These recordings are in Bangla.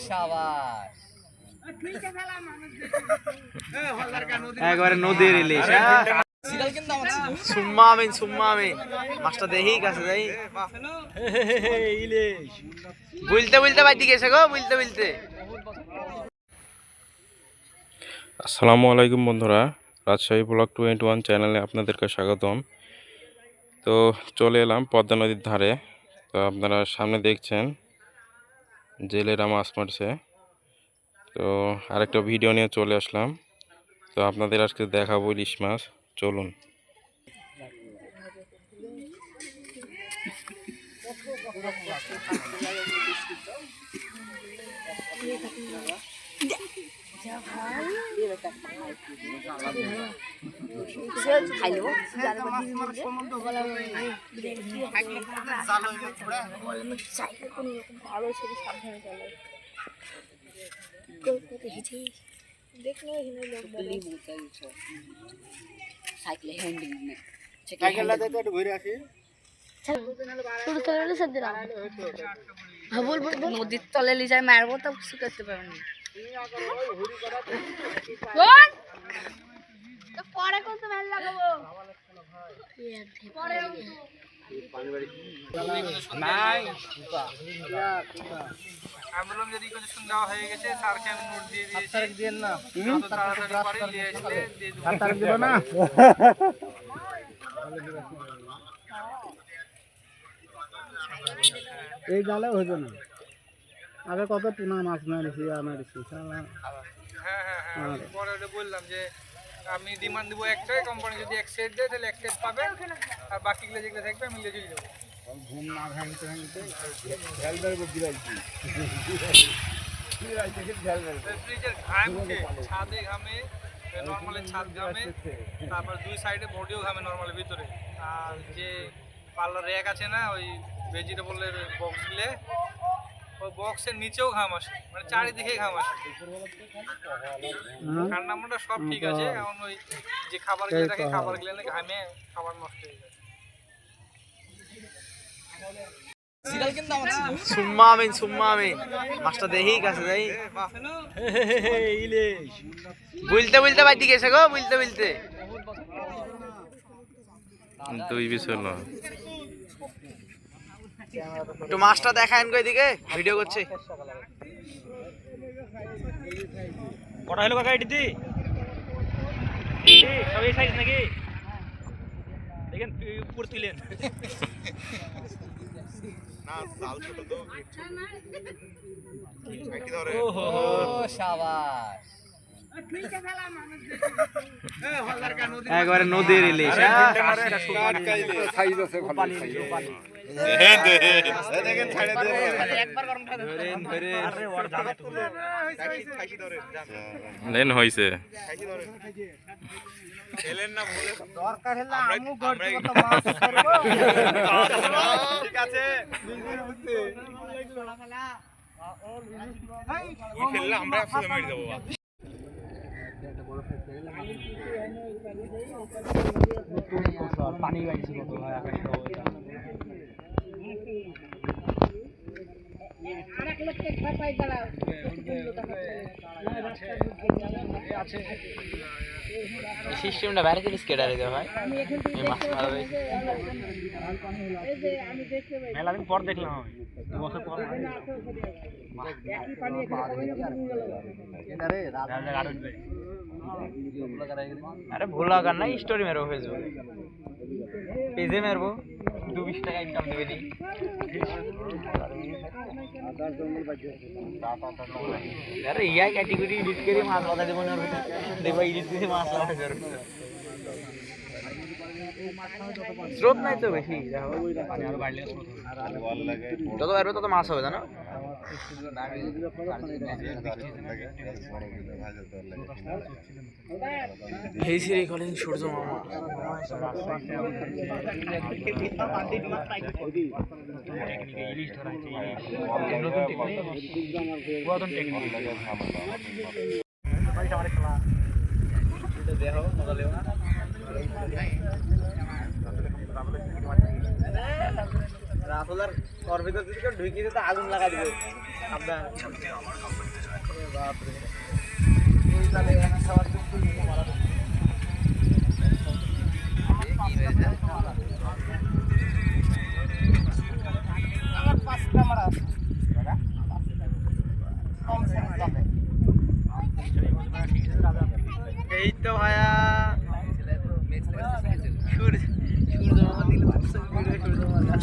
শাবাশ একবারে নদীর ইলিশ সুম্মা আমিন মাছটা দেখি কাছে যাই ইলিশ বুলতে বুলতে বাইতে গেছে গো বুলতে আসসালামু আলাইকুম বন্ধুরা, রাজশাহী ব্লগ 21 চ্যানেলে আপনাদেরকে স্বাগতম। তো চলে এলাম পদ্মা নদীর ধারে। তো আপনারা সামনে দেখছেন জেলেরা মাছ মারছে। তো আরেকটা ভিডিও নিয়ে চলে আসলাম। তো আপনাদের আজকে দেখাবো ইলিশ মাছ। চলুন। নদীর তলে লিজায় মারবো তো কিছু করতে পারবেন না। পরে করতে ভালো লাগাবো আমি বললাম যদি কিছু শুন দেওয়া হয়ে গেছে স্যারকে আমি নোট দিয়ে দিয়েছি না এই জালে হইতো না আগে কত টুনা মাছ মারিছি হ্যাঁ পরে ওটা বললাম যে আমি ডিমান্ড দেবো একটাই, কোম্পানি যদি এক সেট দেয় তাহলে এক সেট পাবে, আর বাকিগুলো যেগুলো থাকবে আমি লিখে দেবো। ঘুম না ভাঙতে ঝালবার বুদ্ধি পাইছি ফ্রিজের ঘামছে, ছাদে ঘামে নর্মালি, ছাদ ঘামে, তারপর দুই সাইডে বডিও ঘামে নর্মালি ভিতরে। আর যে পার্লার র্যাক আছে না ওই ভেজিটেবলের বক্সগুলো, ওই বক্সের নিচেও ঘাম আসে, মানে চারিদিকে ঘাম আসে। ঠান্ডা মোটা সব ঠিক আছে, এখন ওই যে খাবারগুলো থাকে খাবারগুলো ঘামে খাবার নষ্ট হয়ে যায়। সুম্মা আমিন মাছটা দেখি কাছে যাই ইলিশ বুলতে বাইতে গেছে গো বুলতে দুই বিছর না একটু মাছটা দেখায়েন কই দিকে ভিডিও করছে। কটা হলো কাকা এটিতে সব এই সাইজ নাকি দেখেন উপর তুলেন না জাল ছোট তো ওহো শাবাশ একবারে নদীর ইলিশ সাইজ আছে ভালো লেন হইছে দরকার হলে আমু করতে কত মাছ করব ঠিক আছে ওই ফেললে আমরা একসাথে মেরে দেবো। পানি বাইছে কত হয় আকাশ সিস্টেমটা বাইরে থেকে স্কেটারে দেওয়া হয়। মেলা দিন পর দেখলাম আমি 2 বছর পর আরে ভোলা গান না স্টোরি মেরবো ফেসবুকে পেজে মেরবো 2-20 টাকা ইনকাম দেবে নি। আরে ইয়া ক্যাটেগরি এডিট করে মাছ বাঁধা দেবো না দেখবা এডিট করে মাছ লাগাতে পারবে। স্রোত নাই তো বেশি, যত পারবে তত মাছ হবে জানো। এই সিরি কলিং সূর্য মামা ইলিশ ধরা নতুন টেকনিক পুরাতন টেকনিক দেখো মজা লেও না। রাসেলের ওর ভিতর যদি কেউ ঢুকিয়ে দিতে আগুন লাগা দিবে সাবধান বাপরে ওই তাহলে এখানে খাওয়ার কিছু মারা আমার 5টা মারা আছে এই তো ভাইয়া সূর্য মামা দিল সূর্য মামা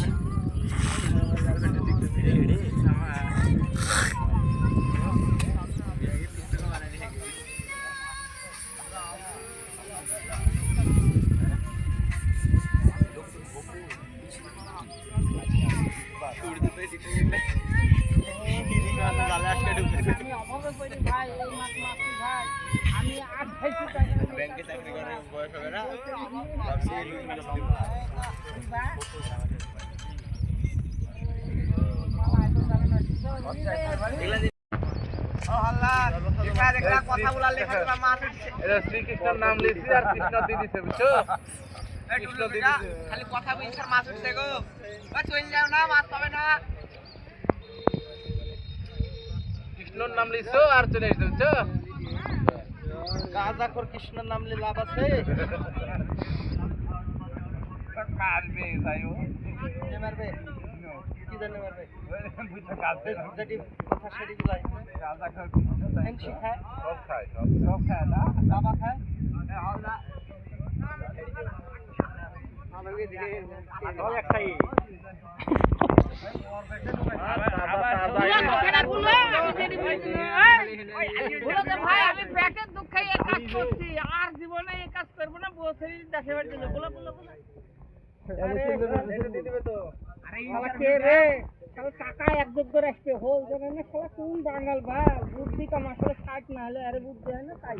ব্যাংকে চাকরি করে বয়স হবে না শ্রীকৃষ্ণের নাম লিখছি আর কৃষ্ণ দিয়ে দিছে বুঝছো খালি কথা বলছি আর মাছ উঠছে গো চলে যাও না মাছ পাবে না কৃষ্ণর নাম লিখছো আর চলে আসছে বুঝছো গাঁজা কর কৃষ্ণর নাম লি লাভ আছে মারবে যাইও কে মারবে কি জানে মারবে বুঝছো কাছে যেটি কথা সেটি গুলাই গাঁজা কর এমসি খায় সব খায় সব খায় না বাবা খায় আল্লাহ আমাকে দিকে আর একটাই আমি পেটের দুঃখে এই কাজ করছি আর জীবনে এই কাজ করবো না বসে দেশে বাড়ি দিল বলো বলো বলো কাকা একযোগ করে আসছে হোল জানে না সালা কোন বাঙাল ভাই বুদ্ধি কাম আসলে কাজ না হলে আরে বুদ্ধি হয় না তাই